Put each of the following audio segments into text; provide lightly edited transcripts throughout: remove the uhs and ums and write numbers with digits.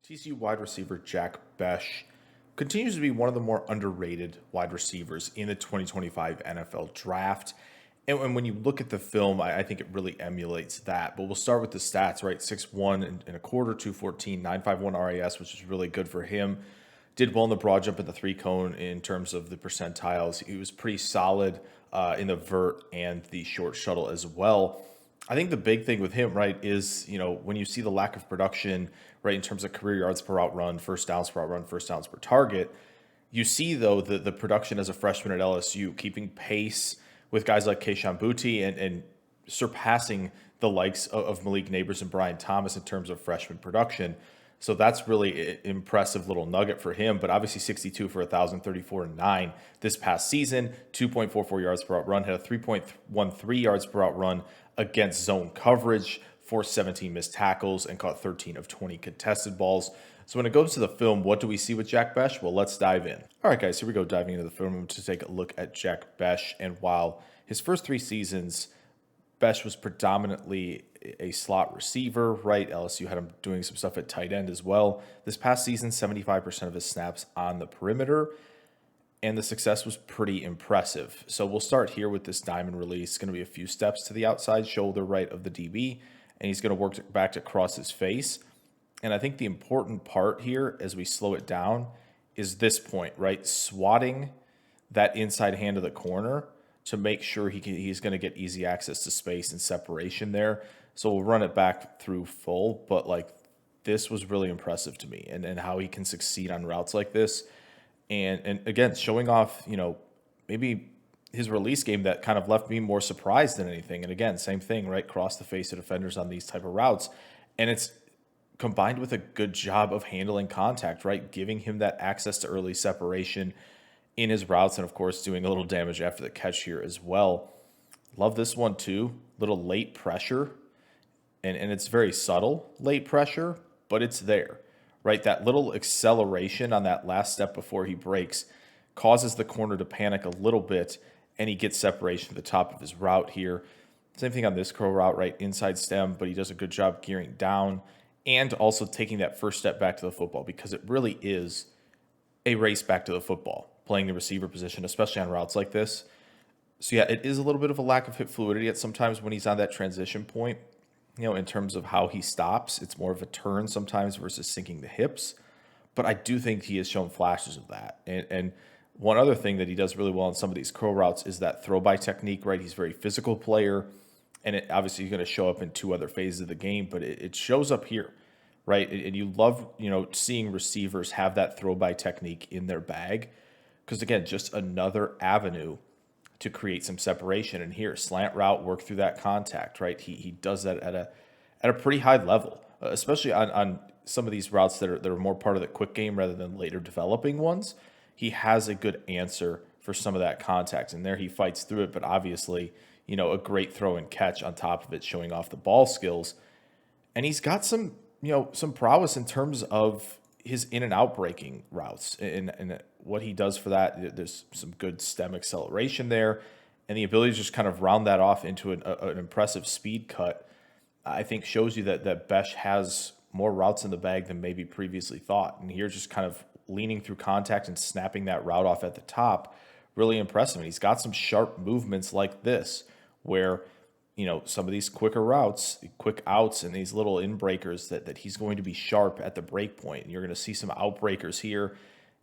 TCU wide receiver Jack Bech continues to be one of the more underrated wide receivers in the 2025 NFL draft. And when you look at the film, I think it really emulates that. But we'll start with the stats, right? 6'1" and a quarter, 214, 951 RAS, which is really good for him. Did well in the broad jump and the three cone in terms of the percentiles. He was pretty solid in the vert and the short shuttle as well. I think the big thing with him, right, is, when you see the lack of production, right, in terms of career yards per route run, first downs per route run, first downs per target, you see, though, the production as a freshman at LSU, keeping pace with guys like Kayshon Boutte and surpassing the likes of Malik Neighbors and Brian Thomas in terms of freshman production. So that's really an impressive little nugget for him. But obviously 62 for 1,034 and 9 this past season, 2.44 yards per route run, had a 3.13 yards per route run against zone coverage, forced 17 missed tackles, and caught 13 of 20 contested balls. So when it goes to the film, what do we see with Jack Bech? Well, let's dive in. All right, guys, here we go, diving into the film to take a look at Jack Bech. And while his first three seasons, Bech was predominantly a slot receiver, right? LSU had him doing some stuff at tight end as well. This past season, 75% of his snaps on the perimeter, and the success was pretty impressive. So we'll start here with this diamond release. It's going to be a few steps to the outside shoulder right of the DB, and he's going to work back across his face. And I think the important part here, as we slow it down, is this point, right? Swatting that inside hand of the corner to make sure he's going to get easy access to space and separation there. So we'll run it back through full, but this was really impressive to me, and how he can succeed on routes like this. And again, showing off, maybe his release game that kind of left me more surprised than anything. And again, same thing, right? Cross the face of defenders on these type of routes. And it's combined with a good job of handling contact, right? Giving him that access to early separation in his routes, and of course doing a little damage after the catch here as well. Love this one too. Little late pressure, and it's very subtle late pressure, but it's there, right? That little acceleration on that last step before he breaks causes the corner to panic a little bit, and he gets separation at the top of his route here. Same thing on this curl route, right? Inside stem, but he does a good job gearing down and also taking that first step back to the football, because it really is a race back to the football, playing the receiver position, especially on routes like this. So yeah, it is a little bit of a lack of hip fluidity at sometimes when he's on that transition point, in terms of how he stops. It's more of a turn sometimes versus sinking the hips. But I do think he has shown flashes of that. And one other thing that he does really well in some of these curl routes is that throw-by technique, right? He's a very physical player, and it obviously is going to show up in two other phases of the game, but it shows up here, right? And you love, seeing receivers have that throw-by technique in their bag, because, again, just another avenue to create some separation. And here, slant route, work through that contact, right? He does that at a pretty high level, especially on some of these routes that are more part of the quick game rather than later developing ones. He has a good answer for some of that contact, and there he fights through it. But obviously, a great throw and catch on top of it, showing off the ball skills. And he's got some prowess in terms of his in and out breaking routes and what he does for that. There's some good stem acceleration there, and the ability to just kind of round that off into an impressive speed cut, I think shows you that Bech has more routes in the bag than maybe previously thought. And here, just kind of leaning through contact and snapping that route off at the top, really impressive. And he's got some sharp movements like this, where some of these quicker routes, quick outs, and these little in breakers that he's going to be sharp at the break point. And you're going to see some outbreakers here.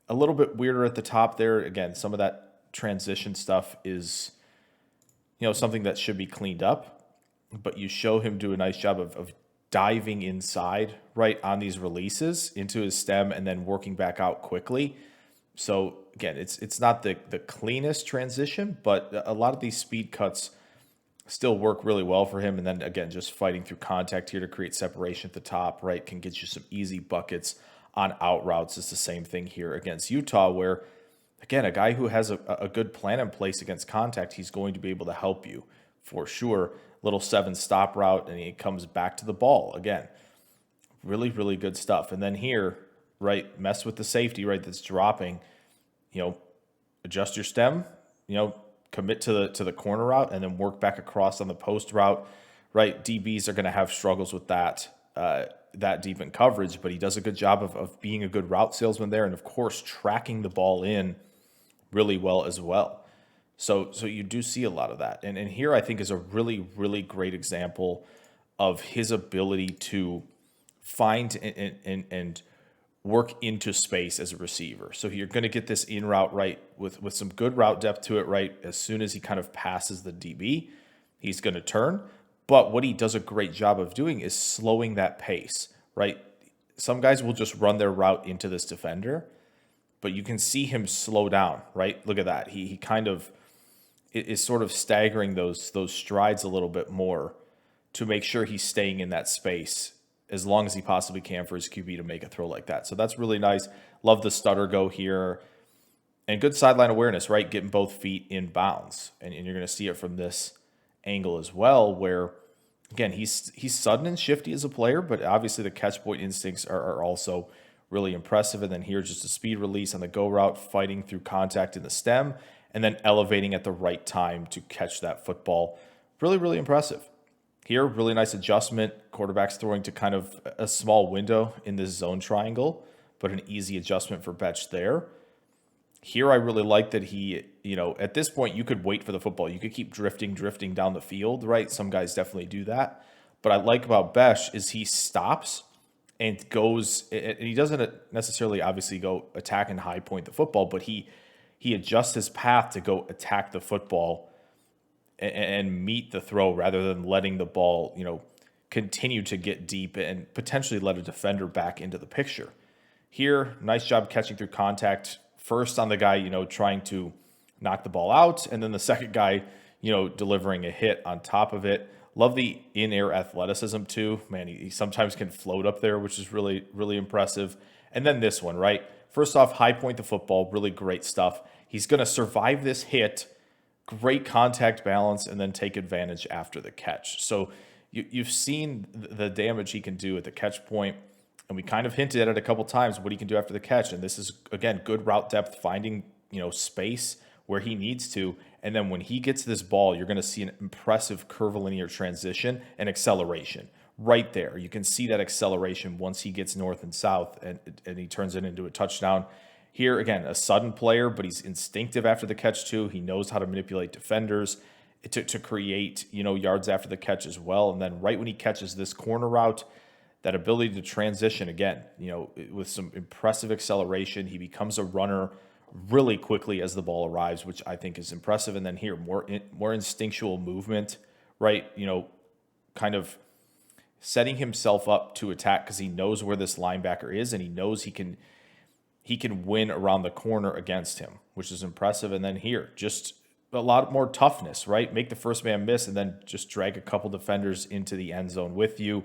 A little bit weirder at the top there. Again, some of that transition stuff is, something that should be cleaned up. But you show him do a nice job of diving inside, right, on these releases into his stem and then working back out quickly. So, again, it's not the cleanest transition, but a lot of these speed cuts still work really well for him. And then again, just fighting through contact here to create separation at the top, right, can get you some easy buckets on out routes. It's the same thing here against Utah, where, again, a guy who has a good plan in place against contact, he's going to be able to help you for sure. Little 7 stop route, and he comes back to the ball again. Really, really good stuff. And then here, right, mess with the safety, right, that's dropping, adjust your stem, commit to the corner route, and then work back across on the post route, right? DBs are going to have struggles with that. that deep in coverage, but he does a good job of being a good route salesman there, and of course tracking the ball in really well as well. So you do see a lot of that. And here I think is a really, really great example of his ability to find and work into space as a receiver. So you're going to get this in route right with some good route depth to it, right? As soon as he kind of passes the DB, he's going to turn. But what he does a great job of doing is slowing that pace, right? Some guys will just run their route into this defender, but you can see him slow down, right? Look at that. He kind of is sort of staggering those strides a little bit more to make sure he's staying in that space as long as he possibly can for his QB to make a throw like that. So that's really nice. Love the stutter go here. And good sideline awareness, right? Getting both feet in bounds. And you're going to see it from this angle as well, where, again, he's sudden and shifty as a player, but obviously the catch point instincts are also really impressive. And then here, just a speed release on the go route, fighting through contact in the stem, and then elevating at the right time to catch that football. Really, really impressive. Here, really nice adjustment. Quarterback's throwing to kind of a small window in this zone triangle, but an easy adjustment for Bech there. Here, I really like that he, at this point, you could wait for the football. You could keep drifting down the field, right? Some guys definitely do that. But I like about Bech is he stops and goes, and he doesn't necessarily obviously go attack and high point the football, but he adjusts his path to go attack the football and meet the throw rather than letting the ball, continue to get deep and potentially let a defender back into the picture. Here, nice job catching through contact. First on the guy, trying to knock the ball out, and then the second guy, delivering a hit on top of it. Love the in-air athleticism too. Man, he sometimes can float up there, which is really, really impressive. And then this one, right? First off, high point the football, really great stuff. He's going to survive this hit, great contact balance, and then take advantage after the catch. So you've seen the damage he can do at the catch point, and we kind of hinted at it a couple times what he can do after the catch. And this is, again, good route depth, finding space where he needs to. And then when he gets this ball, you're going to see an impressive curvilinear transition and acceleration right there. You can see that acceleration once he gets north and south, and he turns it into a touchdown. Here, again, a sudden player, but he's instinctive after the catch too. He knows how to manipulate defenders to create, yards after the catch as well. And then right when he catches this corner route, that ability to transition again, with some impressive acceleration, he becomes a runner really quickly as the ball arrives, which I think is impressive. And then here, more instinctual movement, right? Kind of setting himself up to attack because he knows where this linebacker is, and he knows he can win around the corner against him, which is impressive. And then here, just a lot more toughness, right? Make the first man miss and then just drag a couple defenders into the end zone with you.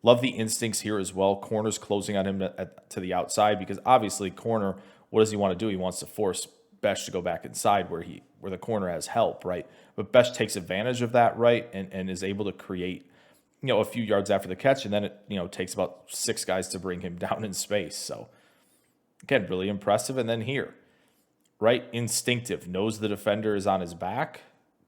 Love the instincts here as well. Corner's closing on him to the outside because obviously corner, what does he want to do? He wants to force Bech to go back inside where the corner has help, right? But Bech takes advantage of that, right? And is able to create, a few yards after the catch, and then it, takes about 6 guys to bring him down in space. So again, really impressive. And then here, right? Instinctive, knows the defender is on his back.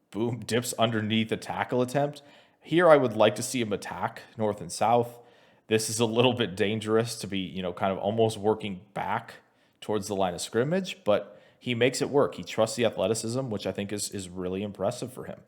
Boom, dips underneath the tackle attempt. Here, I would like to see him attack north and south. This is a little bit dangerous to be, kind of almost working back towards the line of scrimmage, but he makes it work. He trusts the athleticism, which I think is really impressive for him.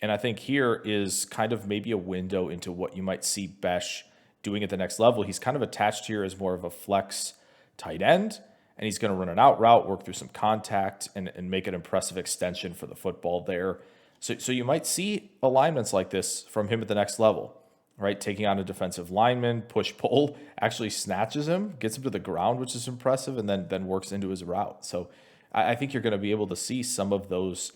And I think here is kind of maybe a window into what you might see Bech doing at the next level. He's kind of attached here as more of a flex tight end, and he's going to run an out route, work through some contact, and make an impressive extension for the football there. So you might see alignments like this from him at the next level, right? Taking on a defensive lineman, push-pull, actually snatches him, gets him to the ground, which is impressive, and then works into his route. So I think you're going to be able to see some of those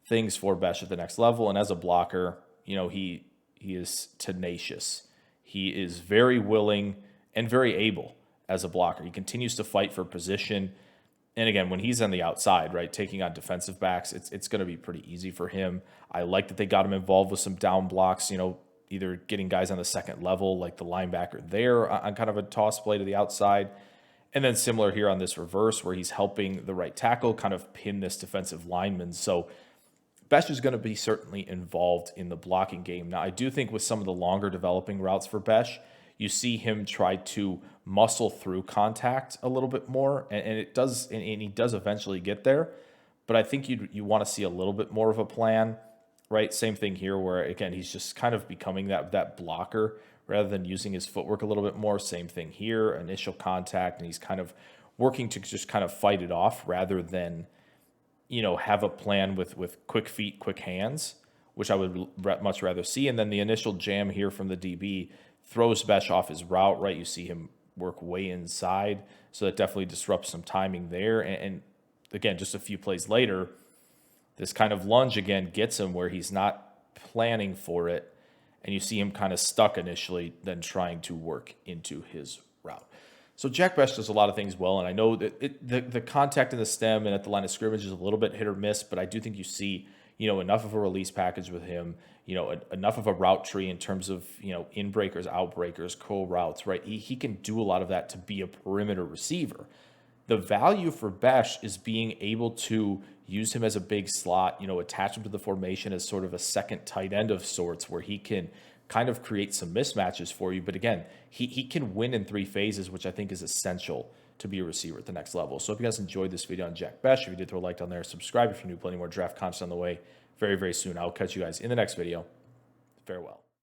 things for Bech at the next level. And as a blocker, he is tenacious. He is very willing and very able as a blocker. He continues to fight for position. And again, when he's on the outside, right, taking on defensive backs, it's going to be pretty easy for him. I like that they got him involved with some down blocks, either getting guys on the second level, like the linebacker there on kind of a toss play to the outside. And then similar here on this reverse where he's helping the right tackle kind of pin this defensive lineman. So Bech is going to be certainly involved in the blocking game. Now, I do think with some of the longer developing routes for Bech, you see him try to muscle through contact a little bit more, and it does, and he does eventually get there. But I think you want to see a little bit more of a plan, right? Same thing here, where again he's just kind of becoming that blocker rather than using his footwork a little bit more. Same thing here, initial contact, and he's kind of working to just kind of fight it off rather than have a plan with quick feet, quick hands, which I would much rather see. And then the initial jam here from the DB throws Bech off his route, right? You see him work way inside, so that definitely disrupts some timing there. And again, just a few plays later, this kind of lunge again gets him where he's not planning for it, and you see him kind of stuck initially, then trying to work into his route. So Jack Bech does a lot of things well, and I know that the contact in the stem and at the line of scrimmage is a little bit hit or miss, but I do think you see enough of a release package with him, enough of a route tree in terms of in breakers, out breakers, curl routes, right? He can do a lot of that to be a perimeter receiver. The value for Bech is being able to use him as a big slot, attach him to the formation as sort of a second tight end of sorts, where he can kind of create some mismatches for you. But again, he can win in 3 phases, which I think is essential to be a receiver at the next level. So if you guys enjoyed this video on Jack Bech, if you did, throw a like down there, subscribe if you're new, plenty more draft content on the way very, very soon. I'll catch you guys in the next video. Farewell.